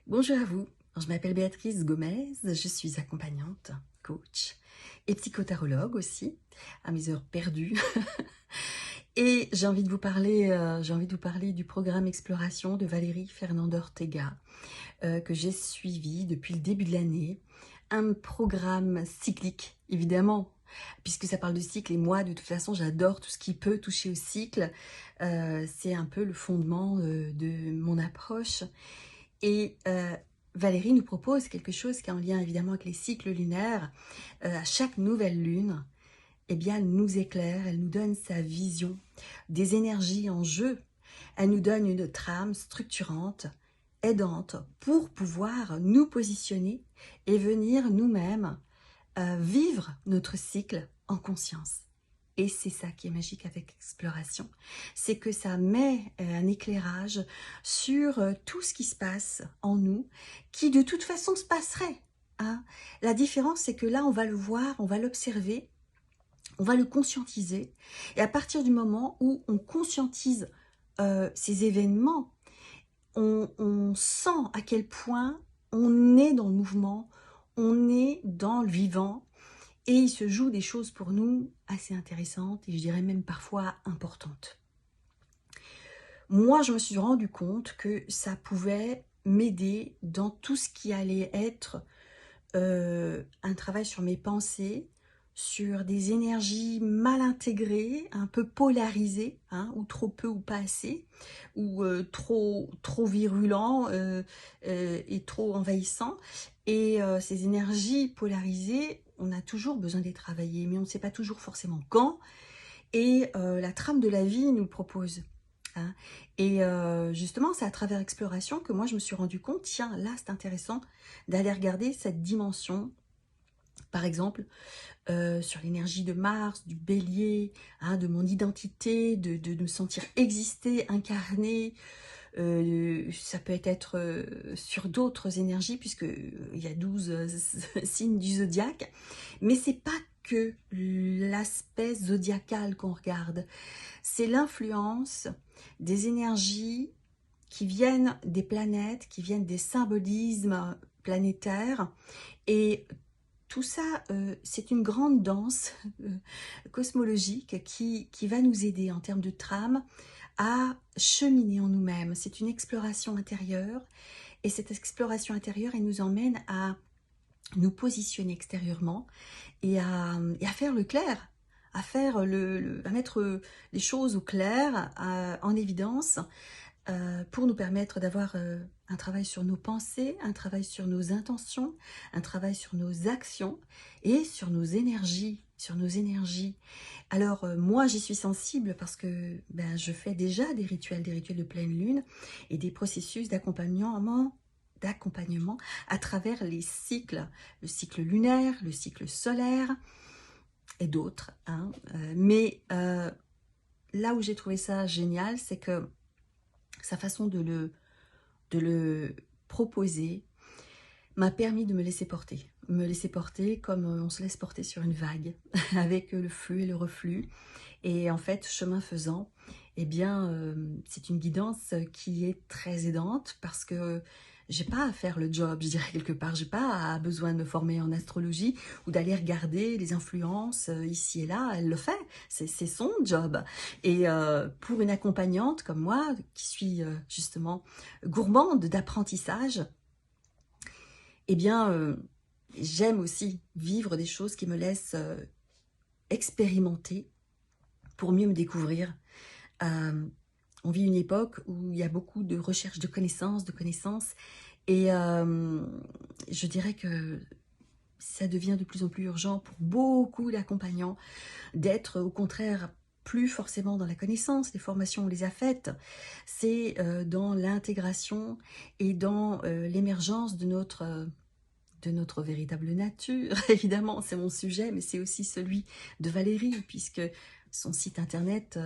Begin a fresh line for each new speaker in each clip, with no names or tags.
Bonjour à vous, je m'appelle Béatrice Gomez, je suis accompagnante, coach et psychotarologue aussi, à mes heures perdues. Et j'ai envie de vous parler du programme Exploration de Valérie Fernande Ortega, que j'ai suivi depuis le début de l'année. Un programme cyclique, évidemment, puisque ça parle de cycle, et moi, de toute façon, j'adore tout ce qui peut toucher au cycle. C'est un peu le fondement de mon approche. Et Valérie nous propose quelque chose qui est en lien évidemment avec les cycles lunaires. À chaque nouvelle lune, eh bien, elle nous éclaire, elle nous donne sa vision des énergies en jeu. Elle nous donne une trame structurante, aidante, pour pouvoir nous positionner et venir nous-mêmes vivre notre cycle en conscience. Et c'est ça qui est magique avec Exploration, c'est que ça met un éclairage sur tout ce qui se passe en nous, qui de toute façon se passerait. Hein. La différence, c'est que là, on va le voir, on va l'observer, on va le conscientiser. Et à partir du moment où on conscientise ces événements, on sent à quel point on est dans le mouvement, on est dans le vivant, et il se joue des choses pour nous assez intéressantes et je dirais même parfois importantes. Moi, je me suis rendu compte que ça pouvait m'aider dans tout ce qui allait être un travail sur mes pensées, sur des énergies mal intégrées, un peu polarisées, hein, ou trop peu ou pas assez, ou trop virulents et trop envahissants. Et ces énergies polarisées, on a toujours besoin de les travailler, mais on ne sait pas toujours forcément quand. Et la trame de la vie nous le propose. Hein. Et justement, c'est à travers Exploration que moi je me suis rendu compte, tiens, là c'est intéressant d'aller regarder cette dimension, par exemple, sur l'énergie de Mars, du Bélier, hein, de mon identité, de me sentir exister, incarner. Ça peut être sur d'autres énergies, puisque il y a 12 signes du zodiaque. Mais c'est pas que l'aspect zodiacal qu'on regarde, c'est l'influence des énergies qui viennent des planètes, qui viennent des symbolismes planétaires. Et tout ça, c'est une grande danse cosmologique qui va nous aider en termes de trame à cheminer en nous-mêmes. C'est une exploration intérieure et cette exploration intérieure, elle nous emmène à nous positionner extérieurement et à faire le clair, à faire à mettre les choses au clair, en évidence, pour nous permettre d'avoir un travail sur nos pensées, un travail sur nos intentions, un travail sur nos actions et sur nos énergies, Alors moi j'y suis sensible parce que je fais déjà des rituels de pleine lune et des processus d'accompagnement à travers les cycles, le cycle lunaire, le cycle solaire et d'autres. Hein. Mais là où j'ai trouvé ça génial, c'est que sa façon de le proposer m'a permis de me laisser porter comme on se laisse porter sur une vague, avec le flux et le reflux. Et en fait, chemin faisant, eh bien, c'est une guidance qui est très aidante parce que j'ai pas à faire le job, je dirais quelque part. J'ai pas besoin de me former en astrologie ou d'aller regarder les influences ici et là. Elle le fait, c'est son job. Et pour une accompagnante comme moi, qui suis justement gourmande d'apprentissage, eh bien, j'aime aussi vivre des choses qui me laissent expérimenter pour mieux me découvrir. On vit une époque où il y a beaucoup de recherche de connaissances, et je dirais que ça devient de plus en plus urgent pour beaucoup d'accompagnants d'être au contraire plus forcément dans la connaissance. Les formations, on les a faites, c'est dans l'intégration et dans l'émergence de notre véritable nature. Évidemment, c'est mon sujet, mais c'est aussi celui de Valérie, puisque son site internet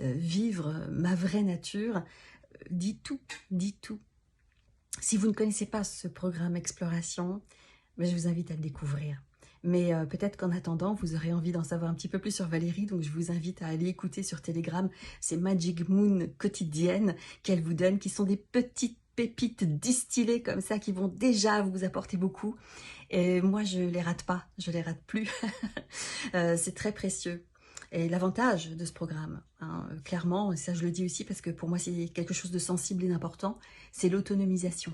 Vivre ma vraie nature dit tout, dit tout. Si vous ne connaissez pas ce programme Exploration, je vous invite à le découvrir. Mais peut-être qu'en attendant, vous aurez envie d'en savoir un petit peu plus sur Valérie, donc je vous invite à aller écouter sur Telegram ces Magic Moon quotidiennes qu'elle vous donne, qui sont des petites pépites distillées comme ça qui vont déjà vous apporter beaucoup. Et moi, je les rate pas, je les rate plus. C'est très précieux. Et l'avantage de ce programme, hein, clairement, et ça je le dis aussi parce que pour moi c'est quelque chose de sensible et d'important, c'est l'autonomisation.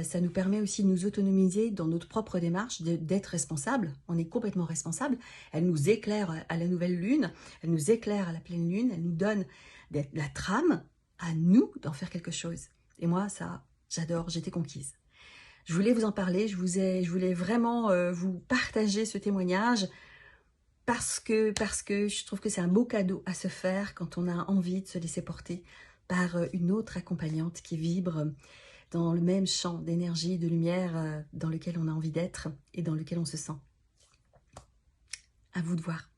Ça nous permet aussi de nous autonomiser dans notre propre démarche, d'être responsable. On est complètement responsable. Elle nous éclaire à la nouvelle lune, elle nous éclaire à la pleine lune, elle nous donne la trame à nous d'en faire quelque chose. Et moi, ça, j'adore, j'étais conquise. Je voulais vous en parler, je voulais vraiment vous partager ce témoignage parce que je trouve que c'est un beau cadeau à se faire quand on a envie de se laisser porter par une autre accompagnante qui vibre dans le même champ d'énergie, de lumière dans lequel on a envie d'être et dans lequel on se sent. À vous de voir.